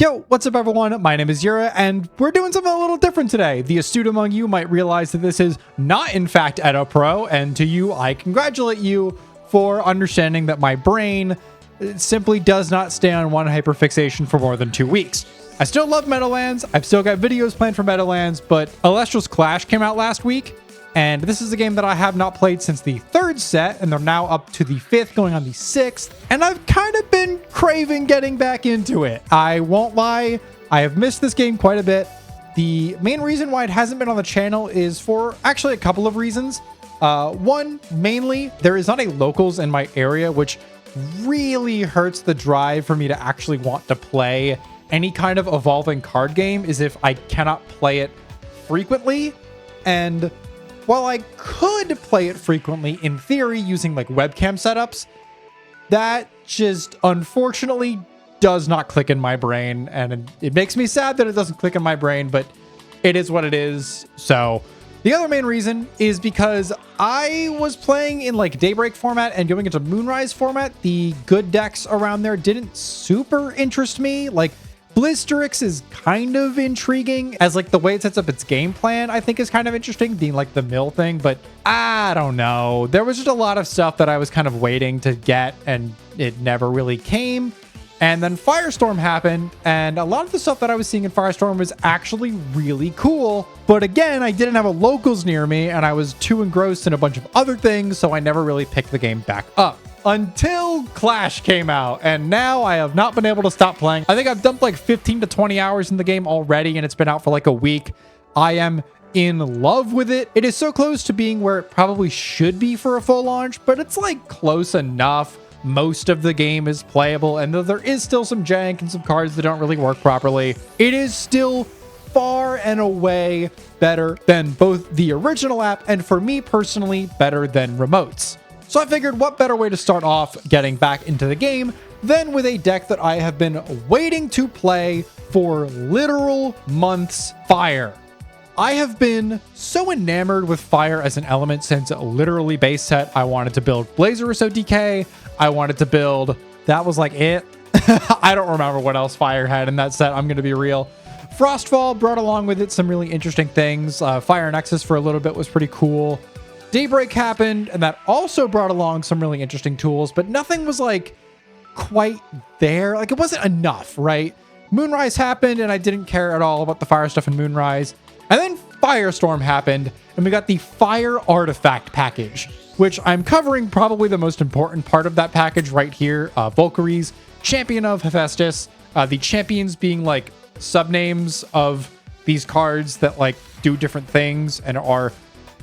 Yo, what's up everyone? My name is Yura, and we're doing something a little different today. The astute among you might realize that this is not in fact Edo Pro, and to you, I congratulate you for understanding that my brain simply does not stay on one hyperfixation for more than 2 weeks. I still love Meadowlands, I've still got videos planned for Meadowlands, but Elestrals Clash came out last week, and this is a game that I have not played since the 3rd set, and they're now up to the 5th, going on the 6th, and I've kind of been craving getting back into it. I won't lie, I have missed this game quite a bit. The main reason why it hasn't been on the channel is for actually a couple of reasons. One, mainly, there is not a locals in my area, which really hurts the drive for me to actually want to play any kind of evolving card game, is if I cannot play it frequently. And while I could play it frequently in theory using like webcam setups, that just unfortunately does not click in my brain, and it makes me sad that it doesn't click in my brain, but it is what it is. So the other main reason is because I was playing in like Daybreak format and going into Moonrise format. The good decks around there didn't super interest me. Like Blisterix is kind of intriguing, as like the way it sets up its game plan I think is kind of interesting, being like the mill thing, but I don't know. There was just a lot of stuff that I was kind of waiting to get and it never really came. And then Firestorm happened, and a lot of the stuff that I was seeing in Firestorm was actually really cool. But again, I didn't have a locals near me, and I was too engrossed in a bunch of other things, so I never really picked the game back up. Until Clash came out, and now I have not been able to stop playing. I think I've dumped like 15 to 20 hours in the game already, and it's been out for like a week. I am in love with it. It is so close to being where it probably should be for a full launch, but it's like close enough. Most of the game is playable, and though there is still some jank and some cards that don't really work properly, it is still far and away better than both the original app and, for me personally, better than remotes. So I figured what better way to start off getting back into the game than with a deck that I have been waiting to play for literal months: Fire. I have been so enamored with Fire as an element since literally base set. I wanted to build Blazerous OTK. I wanted to build, that was like it. I don't remember what else Fire had in that set, I'm going to be real. Frostfall brought along with it some really interesting things. Fire Nexus for a little bit was pretty cool. Daybreak happened, and that also brought along some really interesting tools, but nothing was like quite there. Like it wasn't enough, right? Moonrise happened, and I didn't care at all about the fire stuff in Moonrise. And then Firestorm happened, and we got the Fire Artifact package, which I'm covering probably the most important part of that package right here. Valkyrie's Champion of Hephaestus, the champions being like subnames of these cards that like do different things and are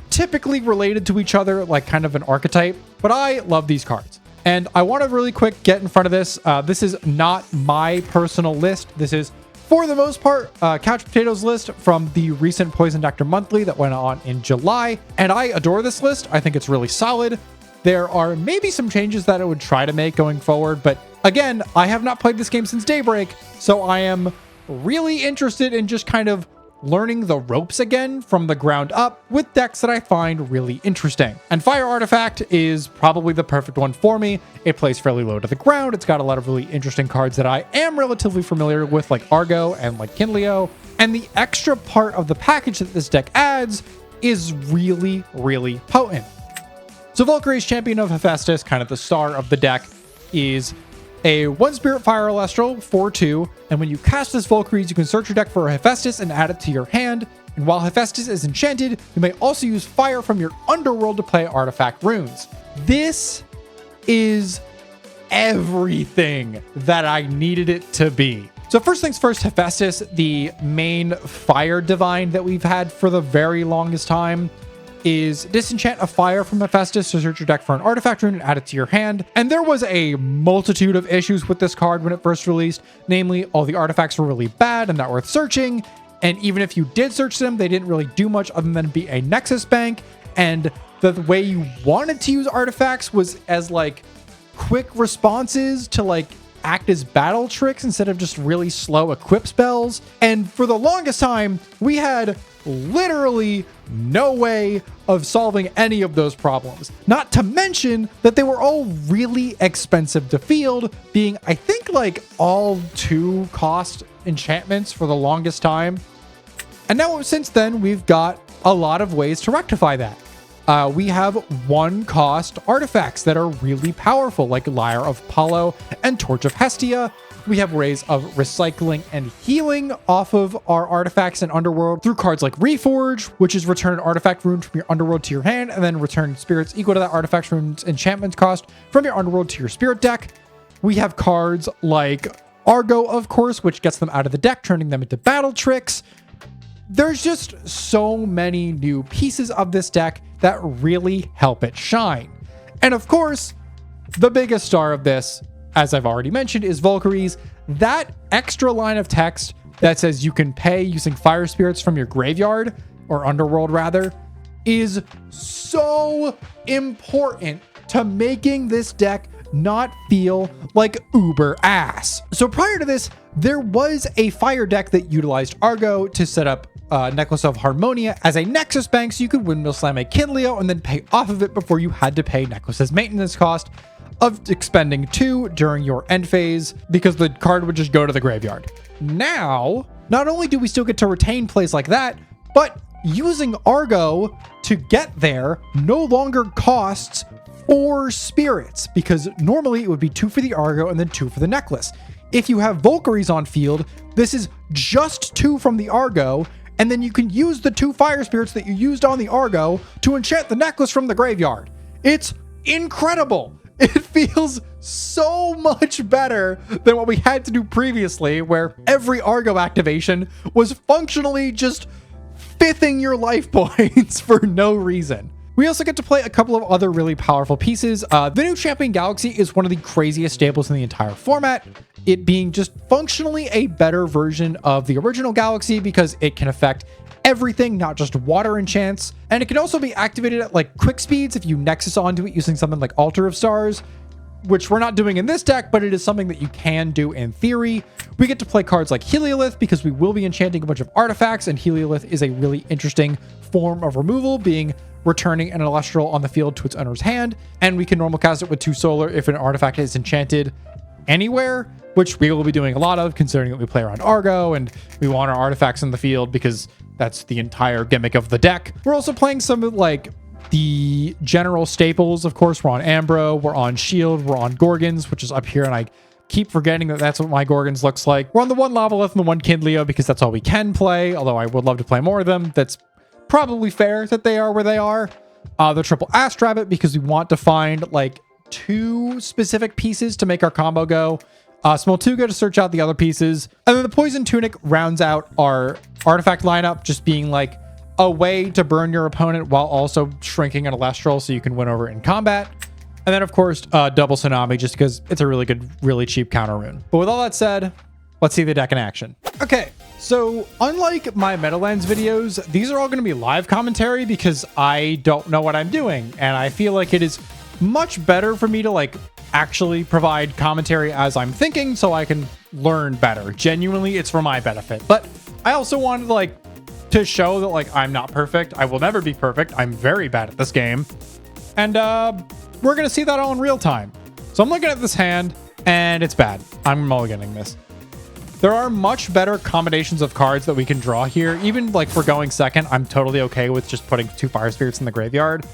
typically related to each other, like kind of an archetype. But I love these cards, and I want to really quick get in front of this. This is not my personal list. This is, for the most part, Couch Potatoes list from the recent Poison Doctor Monthly that went on in July. And I adore this list. I think it's really solid. There are maybe some changes that I would try to make going forward. But again, I have not played this game since Daybreak, so I am really interested in just kind of learning the ropes again from the ground up with decks that I find really interesting. And Fire Artifact is probably the perfect one for me. It plays fairly low to the ground. It's got a lot of really interesting cards that I am relatively familiar with, like Argo and like Kinleo. And the extra part of the package that this deck adds is really, really potent. So Valkyrie's Champion of Hephaestus, kind of the star of the deck, is a 1 Spirit Fire Elestral, 4/2, and when you cast this Valkyries, you can search your deck for a Hephaestus and add it to your hand. And while Hephaestus is enchanted, you may also use fire from your underworld to play artifact runes. This is everything that I needed it to be. So first things first, Hephaestus, the main fire divine that we've had for the very longest time, is disenchant a fire from Hephaestus to search your deck for an artifact rune and add it to your hand. And there was a multitude of issues with this card when it first released. Namely, all the artifacts were really bad and not worth searching. And even if you did search them, they didn't really do much other than be a Nexus bank. And the way you wanted to use artifacts was as like quick responses to like act as battle tricks instead of just really slow equip spells. And for the longest time, we had literally no way of solving any of those problems. Not to mention that they were all really expensive to field, being, I think, like all 2 cost enchantments for the longest time. And now since then, we've got a lot of ways to rectify that. We have 1 cost artifacts that are really powerful, like Lyre of Apollo and Torch of Hestia. We have ways of recycling and healing off of our artifacts in Underworld through cards like Reforge, which is return an artifact rune from your Underworld to your hand, and then return spirits equal to that artifact rune's enchantment cost from your Underworld to your spirit deck. We have cards like Argo, of course, which gets them out of the deck, turning them into battle tricks. There's just so many new pieces of this deck that really help it shine. And of course, the biggest star of this, as I've already mentioned, is Valkyries. That extra line of text that says you can pay using fire spirits from your graveyard, or Underworld rather, is so important to making this deck not feel like uber ass. So prior to this, there was a fire deck that utilized Argo to set up Necklace of Harmonia as a Nexus bank, so you could windmill slam a Kinleo and then pay off of it before you had to pay Necklace's maintenance cost of expending 2 during your end phase, because the card would just go to the graveyard. Now, not only do we still get to retain plays like that, but using Argo to get there no longer costs 4 spirits, because normally it would be 2 for the Argo and then 2 for the necklace. If you have Valkyries on field, this is just 2 from the Argo, and then you can use the 2 fire spirits that you used on the Argo to enchant the necklace from the graveyard. It's incredible. It feels so much better than what we had to do previously, where every Argo activation was functionally just fifthing your life points for no reason. We also get to play a couple of other really powerful pieces. The new Champion Galaxy is one of the craziest staples in the entire format, it being just functionally a better version of the original Galaxy because it can affect everything, not just water enchants. And it can also be activated at like quick speeds if you Nexus onto it using something like Altar of Stars, which we're not doing in this deck, but it is something that you can do in theory. We get to play cards like Heliolith because we will be enchanting a bunch of artifacts, and Heliolith is a really interesting form of removal, being returning an Elestral on the field to its owner's hand. And we can normal cast it with 2 solar if an artifact is enchanted anywhere, which we will be doing a lot of, considering that we play around Argo and we want our artifacts in the field because that's the entire gimmick of the deck. We're also playing some of like the general staples. Of course, we're on Ambro, we're on Shield, we're on Gorgons, which is up here, and I keep forgetting that that's what my Gorgons looks like. We're on the 1 Lavalith and the 1 Kinleo because that's all we can play, although I would love to play more of them. That's probably fair that they are where they are. The triple Ast Rabbit because we want to find like 2 specific pieces to make our combo go. Smoltuga to search out the other pieces. And then the Poison Tunic rounds out our artifact lineup, just being like a way to burn your opponent while also shrinking an Elestral so you can win over in combat. And then, of course, double Tsunami, just because it's a really good, really cheap counter rune. But with all that said, let's see the deck in action. Okay, so unlike my Meadowlands videos, these are all going to be live commentary because I don't know what I'm doing. And I feel like it is much better for me to like actually provide commentary as I'm thinking so I can learn better. Genuinely, it's for my benefit. But I also wanted like to show that like I'm not perfect. I will never be perfect. I'm very bad at this game. And we're going to see that all in real time. So I'm looking at this hand and it's bad. I'm mulliganing this. There are much better combinations of cards that we can draw here. Even like for going second, I'm totally okay with just putting 2 Fire Spirits in the graveyard.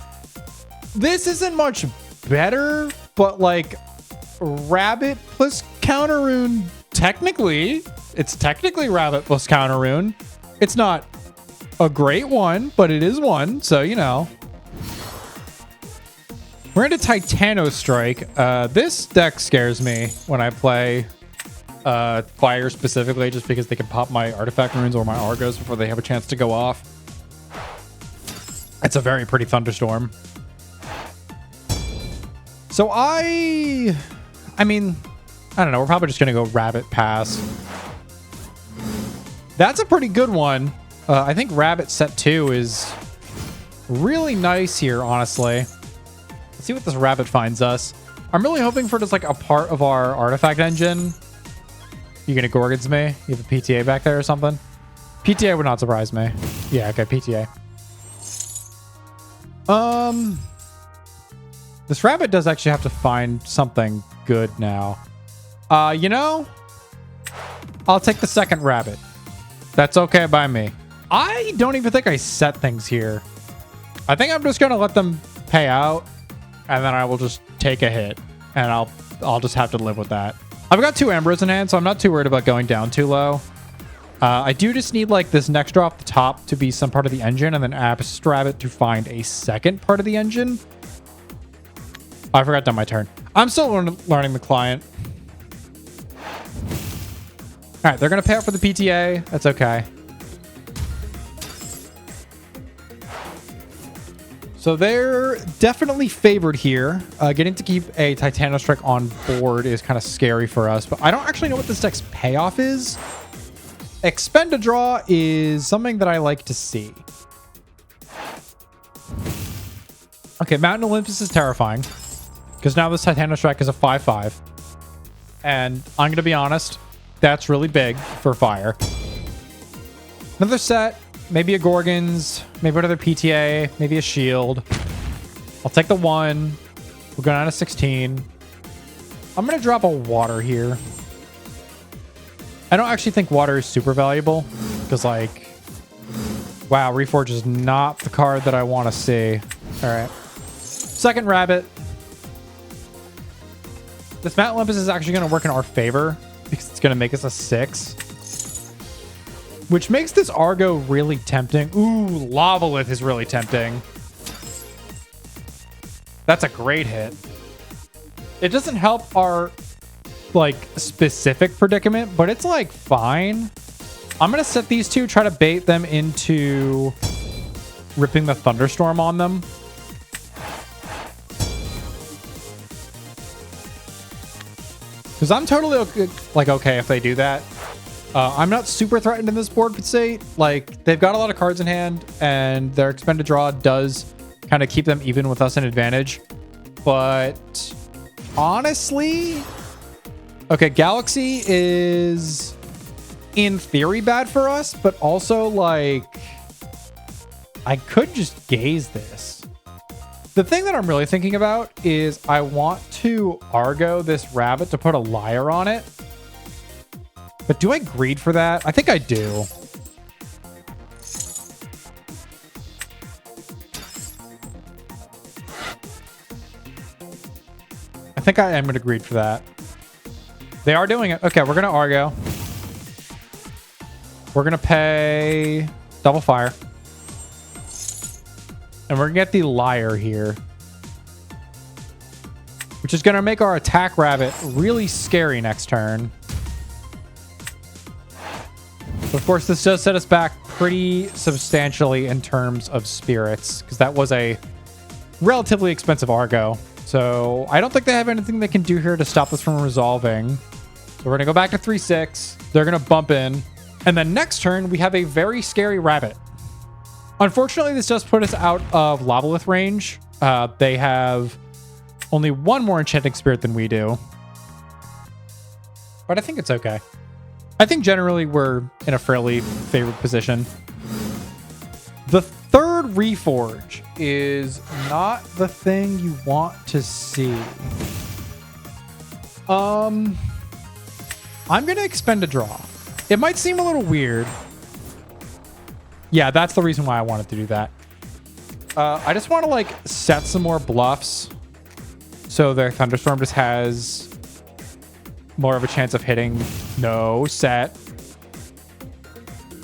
This isn't much better, but like Rabbit plus counter rune, technically, it's technically Rabbit plus counter rune. It's not a great one, but it is one, so you know. We're into Titano Strike. This deck scares me when I play Fire specifically, just because they can pop my artifact runes or my Argos before they have a chance to go off. It's a very pretty Thunderstorm. So I mean, I don't know. We're probably just going to go Rabbit pass. That's a pretty good one. I think Rabbit set 2 is really nice here, honestly. Let's see what this Rabbit finds us. I'm really hoping for just like a part of our artifact engine. You gonna Gorgons me? You have a PTA back there or something? PTA would not surprise me. Yeah, okay, PTA. This rabbit does actually have to find something good now. You know, I'll take the second rabbit. That's okay by me. I don't even think I set things here. I think I'm just gonna let them pay out, and then I will just take a hit, and I'll just have to live with that. I've got 2 Ambros in hand, so I'm not too worried about going down too low. I do just need like this next draw off the top to be some part of the engine, and then Abyss Rabbit to find a second part of the engine. Oh, I forgot done my turn. I'm still learning the client. All right, they're gonna pay out for the PTA. That's okay. So they're definitely favored here. Getting to keep a Titanostrike on board is kind of scary for us, but I don't actually know what this deck's payoff is. Expend a draw is something that I like to see. Okay, Mountain Olympus is terrifying because now this Titanostrike is a 5/5. And I'm going to be honest, that's really big for fire. Another set. Maybe a Gorgons, maybe another PTA, maybe a shield. I'll take the 1. We're going down to 16. I'm going to drop a water here. I don't actually think water is super valuable because, like, wow, Reforge is not the card that I want to see. All right. Second rabbit. This Mount Olympus is actually going to work in our favor because it's going to make us a 6. Which makes this Argo really tempting. Ooh, Lavalith is really tempting. That's a great hit. It doesn't help our, like, specific predicament, but it's, like, fine. I'm going to set these 2, try to bait them into ripping the Thunderstorm on them. Because I'm totally okay if they do that. I'm not super threatened in this board state. Like, they've got a lot of cards in hand, and their expended draw does kind of keep them even with us in advantage. But honestly, okay, Galaxy is in theory bad for us, but also, like, I could just gaze this. The thing that I'm really thinking about is I want to Argo this rabbit to put a liar on it. But do I greed for that? I think I do. I think I am going to greed for that. They are doing it. Okay, we're going to Argo. We're going to pay double fire. And we're going to get the liar here. Which is going to make our attack rabbit really scary next turn. Of course, this does set us back pretty substantially in terms of spirits, because that was a relatively expensive Argo. So I don't think they have anything they can do here to stop us from resolving. So we're going to go back to 3/6. They're going to bump in. And then next turn, we have a very scary rabbit. Unfortunately, this does put us out of Lavalith range. They have only 1 more enchanting spirit than we do. But I think it's okay. I think generally we're in a fairly favored position. The third Reforge is not the thing you want to see. I'm going to expend a draw. It might seem a little weird. Yeah, that's the reason why I wanted to do that. I just want to, like, set some more bluffs so their Thunderstorm just has more of a chance of hitting. No, set.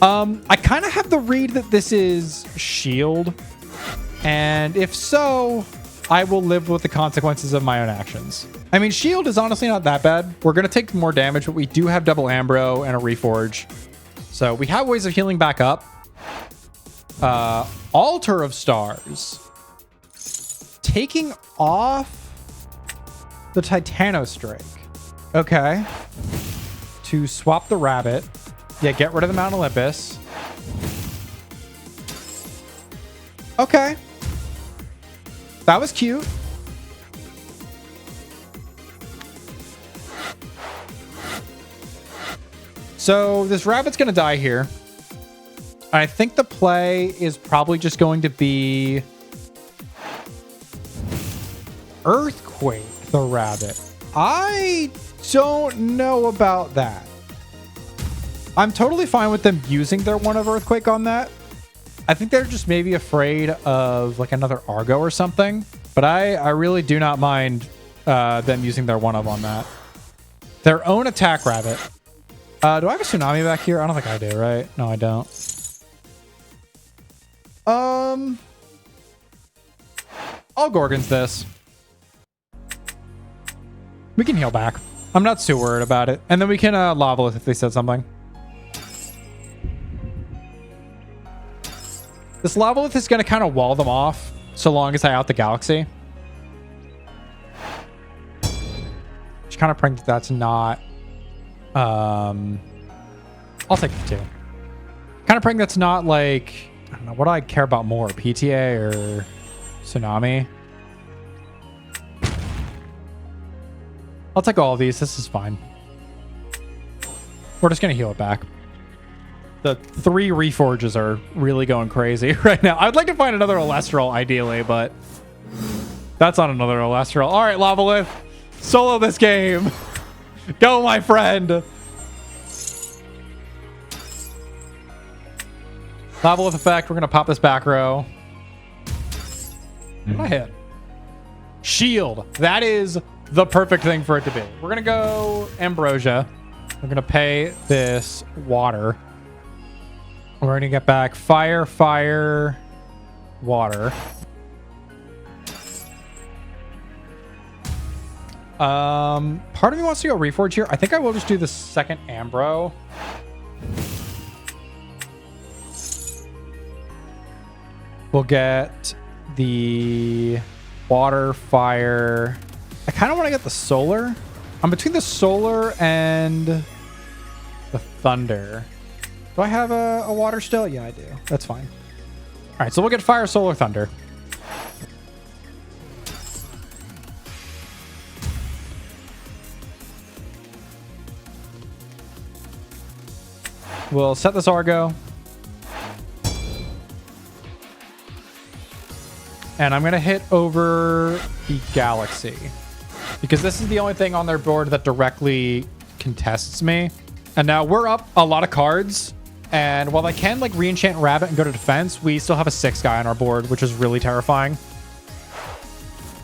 I kind of have the read that this is shield. And if so, I will live with the consequences of my own actions. I mean, shield is honestly not that bad. We're going to take more damage, but we do have double Ambro and a Reforge. So we have ways of healing back up. Altar of Stars. Taking off the Titanostrike. Okay. To swap the rabbit. Yeah, get rid of the Mount Olympus. Okay. That was cute. So this rabbit's going to die here. I think the play is probably just going to be Earthquake the rabbit. I don't know about that. I'm totally fine with them using their one of Earthquake on that. I think they're just maybe afraid of like another Argo or something. But I really do not mind them using their one of on that. Their own attack rabbit. Do I have a tsunami back here? I don't think I do, right? No, I don't. I'll Gorgons this. We can heal back. I'm not too worried about it. And then we can Lava if they said something. This Lavalith is going to kind of wall them off so long as I out the Galaxy. Just kind of praying that that's not... I'll take the 2. Kind of praying that's not like... I don't know. What do I care about more? PTA or Tsunami? I'll take all of these. This is fine. We're just going to heal it back. The 3 Reforges are really going crazy right now. I'd like to find another Elestral, ideally, but that's not another Elestral. All right, Lavalith, solo this game. Go, my friend. Lavalith effect. We're going to pop this back row. What did I hit? Shield. That is the perfect thing for it to be. We're going to go Ambrosia. We're going to pay this water. We're going to get back fire, fire, water. Part of me wants to go Reforge here. I think I will just do the second Ambro. We'll get the water, fire. I kind of want to get the solar. I'm between the solar and the thunder. Do I have a water still? Yeah, I do. That's fine. All right, so we'll get fire, solar, thunder. We'll set this Argo. And I'm going to hit over the Galaxy. Because this is the only thing on their board that directly contests me. And now we're up a lot of cards. And while I can like re-enchant Rabbit and go to defense, we still have a 6 guy on our board, which is really terrifying.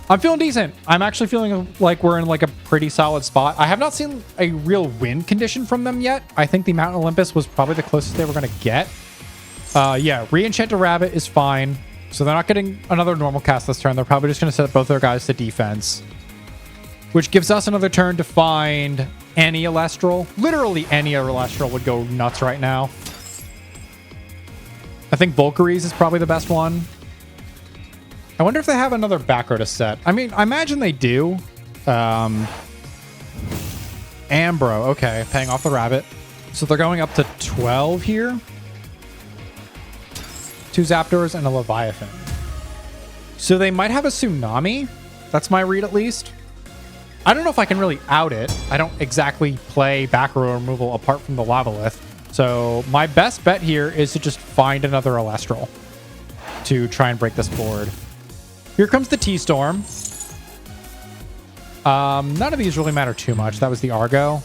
I'm feeling decent. I'm actually feeling like we're in like a pretty solid spot. I have not seen a real win condition from them yet. I think the Mountain Olympus was probably the closest they were going to get. Yeah, re-enchant a Rabbit is fine. So they're not getting another normal cast this turn. They're probably just going to set both their guys to defense, which gives us another turn to find any Elestral. Literally any Elestral would go nuts right now. I think Volcaries is probably the best one. I wonder if they have another back row to set. I mean, I imagine they do. Ambro. Okay, paying off the Rabbit. So they're going up to 12 here. 2 Zapdos and a Leviathan. So they might have a Tsunami. That's my read at least. I don't know if I can really out it. I don't exactly play back row removal apart from the Lavalith. So my best bet here is to just find another Elestral to try and break this board. Here comes the T-Storm. None of these really matter too much. That was the Argo.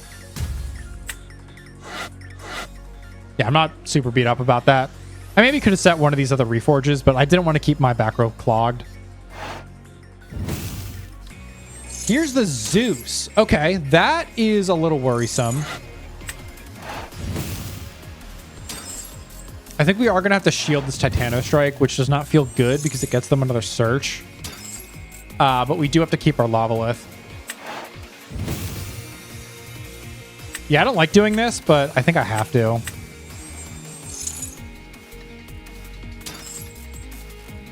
Yeah, I'm not super beat up about that. I maybe could have set one of these other Reforges, but I didn't want to keep my back row clogged. Here's the Zeus. Okay, that is a little worrisome. I think we are going to have to shield this Titano Strike, which does not feel good because it gets them another search. But we do have to keep our Lavalith. Yeah, I don't like doing this, but I think I have to.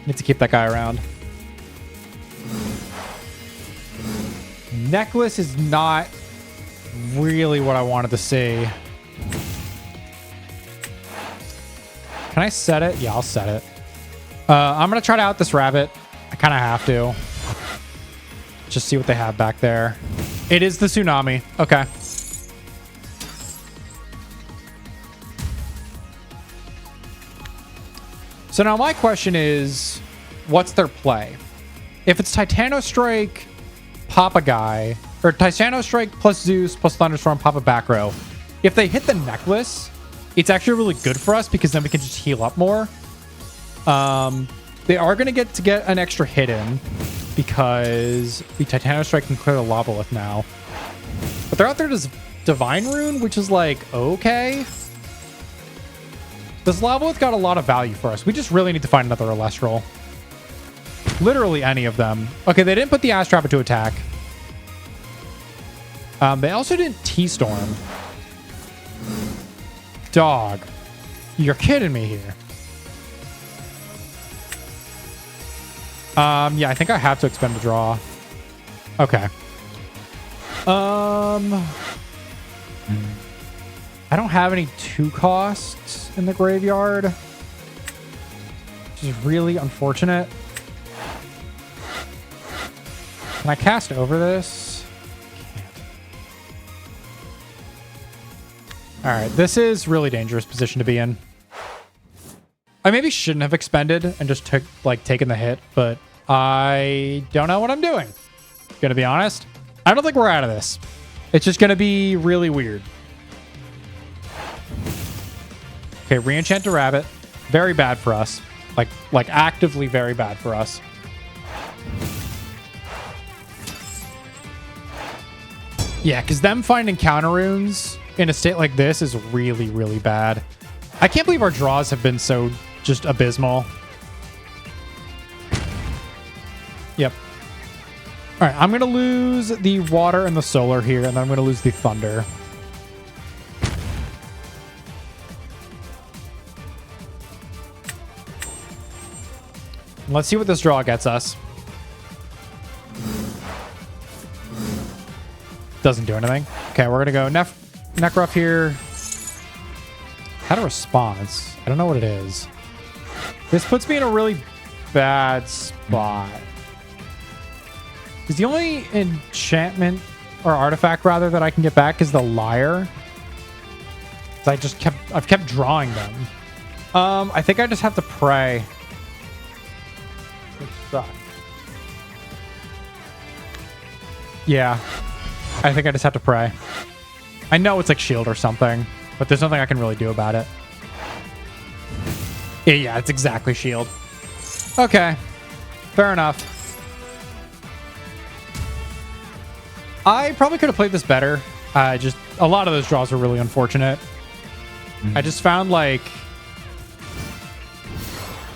Need to keep that guy around. Necklace is not really what I wanted to see. Can I set it? Yeah, I'll set it. I'm going to try to out this Rabbit. I kind of have to. Just see what they have back there. It is the Tsunami. Okay. So now my question is, what's their play? If it's Titano Strike, pop a guy, or Titano Strike plus Zeus plus Thunderstorm, pop a back row. If they hit the necklace, it's actually really good for us because then we can just heal up more. They are going to get an extra hit in because the Titano Strike can clear the Lavalith now. But they're out there to Divine Rune, which is like, okay. This Lavalith got a lot of value for us. We just really need to find another Elestral. Literally any of them. Okay, they didn't put the Ash Trap into attack. They also didn't T-Storm. Dog. You're kidding me here. Yeah, I think I have to expend a draw. Okay. I don't have any 2 costs in the graveyard, which is really unfortunate. Can I cast over this? Can't. All right, this is really dangerous position to be in. I maybe shouldn't have expended and just taken the hit, but I don't know what I'm doing. Gonna be honest. I don't think we're out of this. It's just gonna be really weird. Okay, re-enchant a rabbit. Very bad for us. Like actively very bad for us. Yeah, because them finding counter runes in a state like this is really, really bad. I can't believe our draws have been so just abysmal. Yep. All right, I'm going to lose the water and the solar here, and then I'm going to lose the thunder. Let's see what this draw gets us. Doesn't do anything. Okay, we're going to go Necruff here. Had a response. I don't know what it is. This puts me in a really bad spot. Because the only enchantment or artifact rather that I can get back is the Lyre. I've kept drawing them. I think I just have to pray. Which sucks. Yeah. I think I just have to pray. I know it's like shield or something, but there's nothing I can really do about it. Yeah, it's exactly shield. Okay. Fair enough. I probably could have played this better. Just a lot of those draws were really unfortunate. I just found like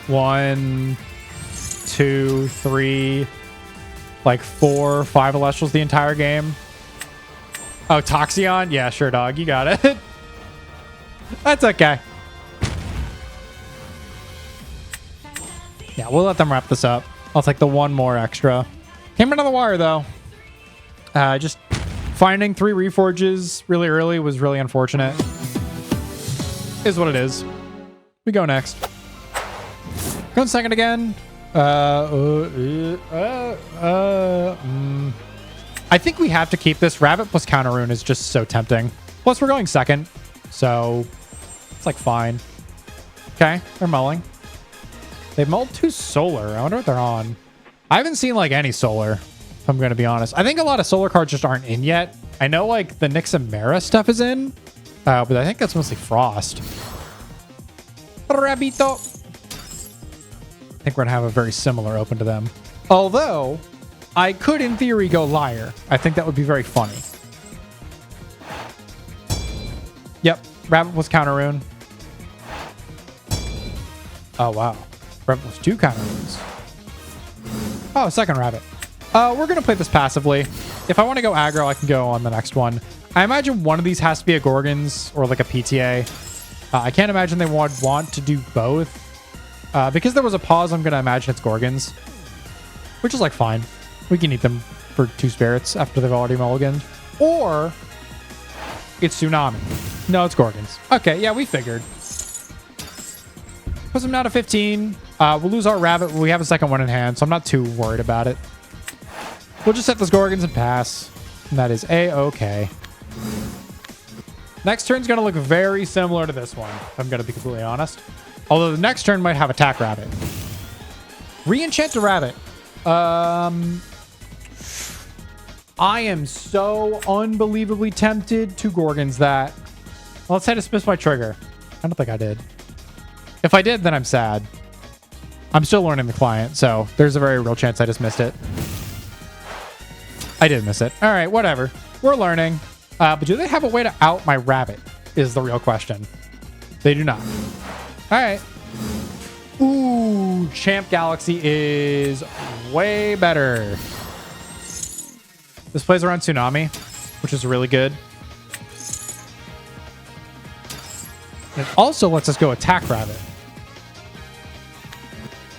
1, 2, 3, like 4, 5 Elestrals the entire game. Oh, Toxion? Yeah, sure, dog. You got it. That's okay. Yeah, we'll let them wrap this up. I'll take the 1 more extra. Came under the wire, though. Just finding 3 Reforges really early was really unfortunate. Is what it is. We go next. Going second again. I think we have to keep this. Rabbit plus Counter Rune is just so tempting. Plus, we're going second, so it's like fine. Okay, they're mulling. They've mulled 2 solar. I wonder what they're on. I haven't seen like any solar, if I'm going to be honest. I think a lot of solar cards just aren't in yet. I know like the Nixamera stuff is in, but I think that's mostly Frost. Rabbito. I think we're going to have a very similar open to them. Although, I could, in theory, go Lyre. I think that would be very funny. Yep. Rabbit was Counter Rune. Oh, wow. Rabbit was 2 Counter Runes. Oh, second Rabbit. We're going to play this passively. If I want to go aggro, I can go on the next one. I imagine one of these has to be a Gorgons or like a PTA. I can't imagine they would want to do both. Because there was a pause, I'm going to imagine it's Gorgons. Which is like fine. We can eat them for 2 spirits after they've already mulliganed. Or it's Tsunami. No, it's Gorgons. Okay, yeah, we figured. Puts them down to 15. We'll lose our Rabbit. We have a second one in hand, so I'm not too worried about it. We'll just set those Gorgons and pass. And that is A-okay. Next turn's going to look very similar to this one, if I'm going to be completely honest. Although the next turn might have Attack Rabbit. Re-enchant a Rabbit. I am so unbelievably tempted to Gorgons that. Well, let's say dismiss my trigger. I don't think I did. If I did, then I'm sad. I'm still learning the client, so there's a very real chance I just missed it. I did miss it. All right, whatever. We're learning. But do they have a way to out my rabbit is the real question. They do not. All right. Ooh, Champ Galaxy is way better. This plays around Tsunami, which is really good. And it also lets us go Attack Rabbit.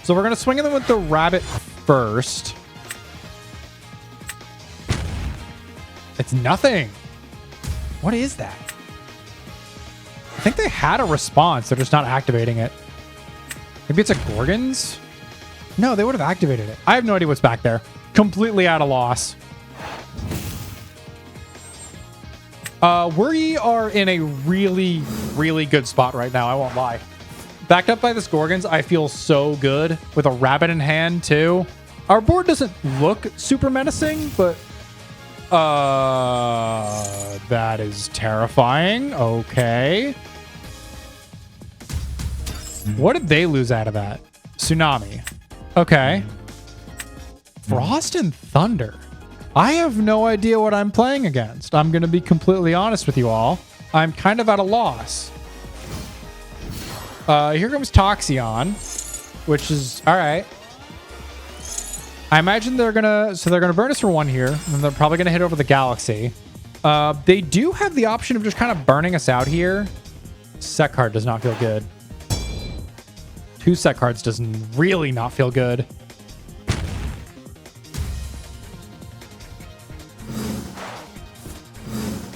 So we're going to swing in them with the Rabbit first. It's nothing. What is that? I think they had a response. They're just not activating it. Maybe it's a Gorgons? No, they would have activated it. I have no idea what's back there. Completely at a loss. We are in a really, really good spot right now. I won't lie. Backed up by this Gorgons, I feel so good with a rabbit in hand too. Our board doesn't look super menacing, but that is terrifying. Okay. What did they lose out of that? Tsunami. Okay. Frost and Thunder. I have no idea what I'm playing against. I'm going to be completely honest with you all. I'm kind of at a loss. Here comes Toxion, which is all right. I imagine they're gonna burn us for one here, and then they're probably gonna hit over the Galaxy. They do have the option of just kind of burning us out here. Set card does not feel good. 2 set cards does really not feel good.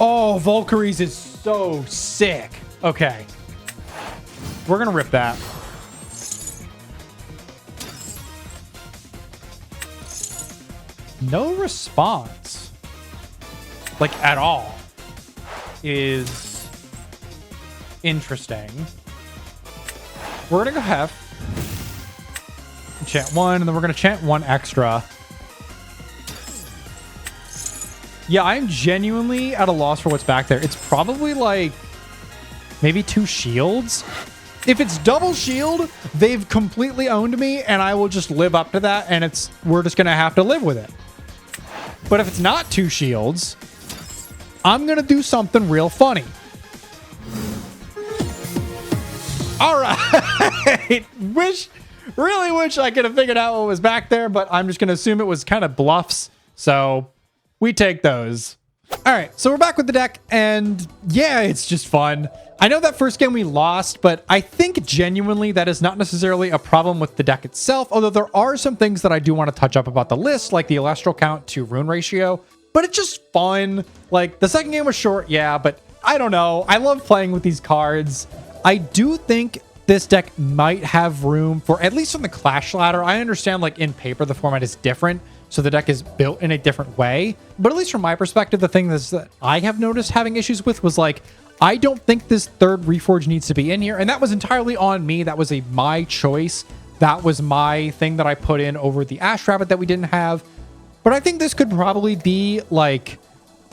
Oh, Valkyries is so sick. Okay. We're going to rip that. No response. Like, at all. Is interesting. We're going to go Hef. Chant 1, and then we're going to chant 1 extra. Yeah, I'm genuinely at a loss for what's back there. It's probably like maybe 2 shields. If it's double shield, they've completely owned me, and I will just live up to that, and we're just going to have to live with it. But if it's not 2 shields, I'm going to do something real funny. All right. Really wish I could have figured out what was back there, but I'm just going to assume it was kind of bluffs. So we take those. All right, so we're back with the deck, and yeah, it's just fun. I know that first game we lost, but I think genuinely that is not necessarily a problem with the deck itself, although there are some things that I do want to touch up about the list, like the Elestral count to rune ratio, but it's just fun. Like, the second game was short, yeah, but I don't know. I love playing with these cards. I do think this deck might have room for, at least on the Clash ladder. I understand, like, in paper, the format is different, so the deck is built in a different way. But at least from my perspective, the thing that I have noticed having issues with was, like, I don't think this third Reforge needs to be in here. And that was entirely on me. That was my choice. That was my thing that I put in over the Ash Rabbit that we didn't have. But I think this could probably be, like,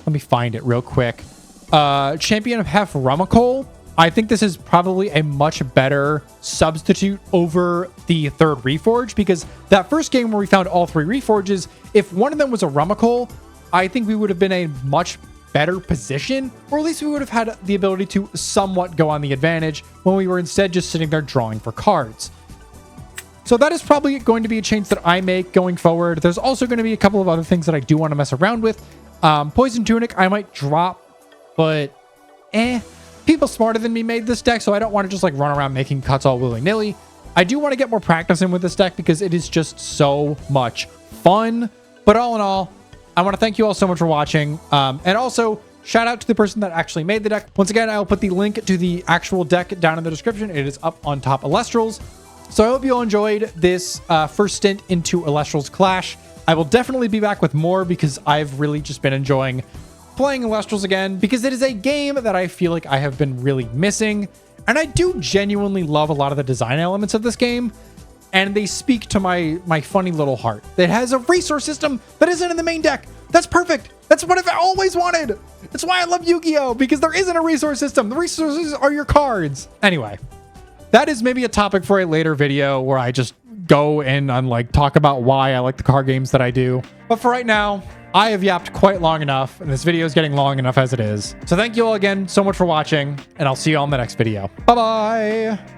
let me find it real quick. Champion of Hef Rumacole. I think this is probably a much better substitute over the third Reforge, because that first game where we found all 3 Reforges, if one of them was a Rumacole, I think we would have been a much better position, or at least we would have had the ability to somewhat go on the advantage when we were instead just sitting there drawing for cards. So that is probably going to be a change that I make going forward. There's also going to be a couple of other things that I do want to mess around with. Poison Tunic I might drop, but people smarter than me made this deck, so I don't want to just like run around making cuts all willy-nilly. I do want to get more practice in with this deck because it is just so much fun. But all in all, I want to thank you all so much for watching. And also, shout out to the person that actually made the deck. Once again, I'll put the link to the actual deck down in the description. It is up on top Elestrals. So I hope you all enjoyed this first stint into Elestrals Clash. I will definitely be back with more because I've really just been enjoying playing Elestrals again because it is a game that I feel like I have been really missing. And I do genuinely love a lot of the design elements of this game. And they speak to my funny little heart. It has a resource system that isn't in the main deck. That's perfect. That's what I've always wanted. That's why I love Yu-Gi-Oh! Because there isn't a resource system. The resources are your cards. Anyway, that is maybe a topic for a later video where I just go in and like talk about why I like the card games that I do. But for right now, I have yapped quite long enough, and this video is getting long enough as it is. So thank you all again so much for watching, and I'll see you all in the next video. Bye-bye.